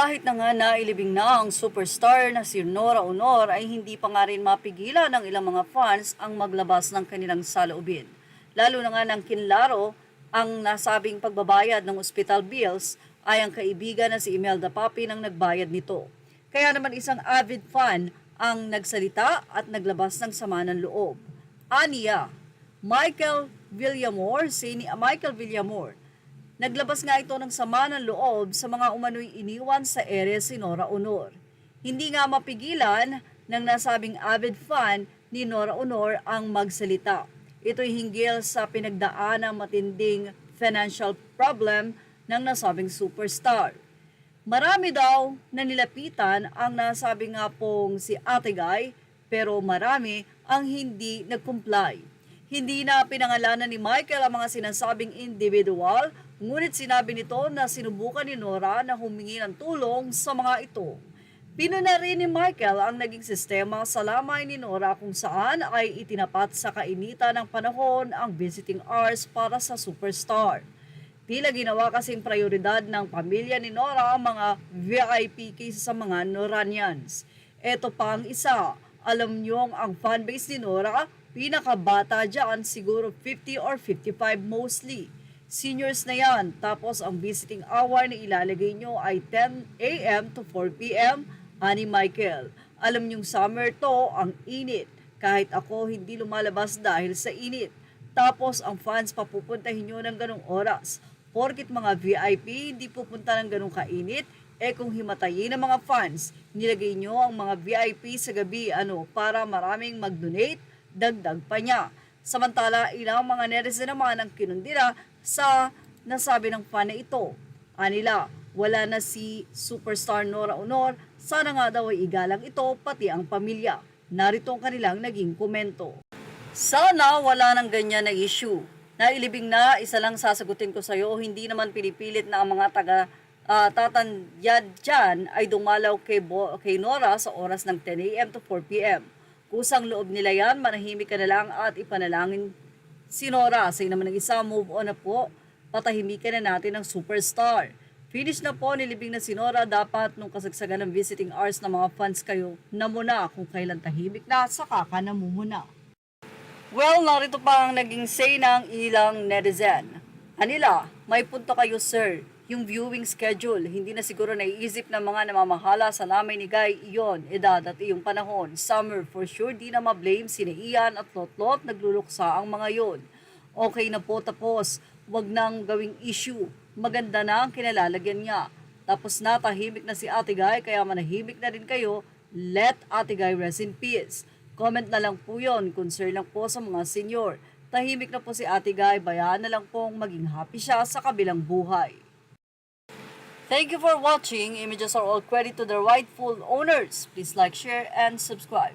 Kahit na nga nailibing na ang superstar na si Nora Aunor ay hindi pa nga rin mapigilan ng ilang mga fans ang maglabas ng kanilang saloobin. Lalo na nga ng kinlaro ang nasabing pagbabayad ng hospital bills ay ang kaibigan na si Imelda Papi nang nagbayad nito. Kaya naman isang avid fan ang nagsalita at naglabas ng sama ng loob. Aniya, Michael Villamor, naglabas nga ito ng sama ng loob sa mga umano'y iniwan sa ere si Nora Aunor. Hindi nga mapigilan ng nasabing avid fan ni Nora Aunor ang magsalita. Ito'y hinggil sa pinagdaan ng matinding financial problem ng nasabing superstar. Marami daw na nilapitan ang nasabi nga pong si Ate Guy, pero marami ang hindi nag-comply. Hindi na pinangalanan ni Michael ang mga sinasabing individual, ngunit sinabi nito na sinubukan ni Nora na humingi ng tulong sa mga ito. Pinuna rin ni Michael ang naging sistema sa lamay ni Nora kung saan ay itinapat sa kainitan ng panahon ang visiting hours para sa superstar. Tila ginawa kasing prioridad ng pamilya ni Nora ang mga VIP kaysa sa mga Noranians. Ito pa ang isa, alam niyong ang fanbase ni Nora, pinakabata dyan, siguro 50 or 55 mostly. Seniors na yan, tapos ang visiting hour na ilalagay nyo ay 10 a.m. to 4 p.m. Ani Michael, alam nyong summer to, ang init. Kahit ako hindi lumalabas dahil sa init. Tapos ang fans papupuntahin nyo ng ganong oras. Porkit mga VIP hindi pupunta ng ganong kainit, kung himatayin ng mga fans, nilagay nyo ang mga VIP sa gabi para maraming mag-donate, dagdag pa niya. Samantala, ilang mga netizen naman ang kinundira sa nasabi ng fan na ito. Anila, wala na si superstar Nora Aunor, sana nga daw ay igalang ito pati ang pamilya. Narito ang kanilang naging komento. Sana wala nang ganyan na issue. Nailibing na, isa lang sasagutin ko sa iyo, hindi naman pinipilit na ang mga tatandyad dyan ay dumalaw kay Nora sa oras ng 10 a.m. to 4 p.m. Kusang loob nila yan, manahimik ka na lang at ipanalangin si Nora. Say naman ng isa, move on na po, patahimikan na natin ang superstar. Finish na po, nilibing na si Nora, dapat nung kasagsagan ng visiting hours ng mga fans kayo na muna, kung kailan tahimik na, saka ka namumuna. Well, narito pa ang naging say ng ilang netizen. Anila, may punto kayo sir. Yung viewing schedule, hindi na siguro naiisip ng mga namamahala sa lamay ni Guy iyon, edad at iyong panahon. Summer, for sure, di na ma-blame sina Ian at Lotlot, nagluluksa ang mga yon. Okay na po tapos, wag nang gawing issue. Maganda na ang kinalalagyan niya. Tapos natahimik na si Ate Guy, kaya manahimik na rin kayo. Let Ate Guy rest in peace. Comment na lang po yon, concern lang po sa mga senior. Tahimik na po si Ate Guy, bayaan na lang pong maging happy siya sa kabilang buhay. Thank you for watching. Images are all credit to the rightful owners. Please like, share, and subscribe.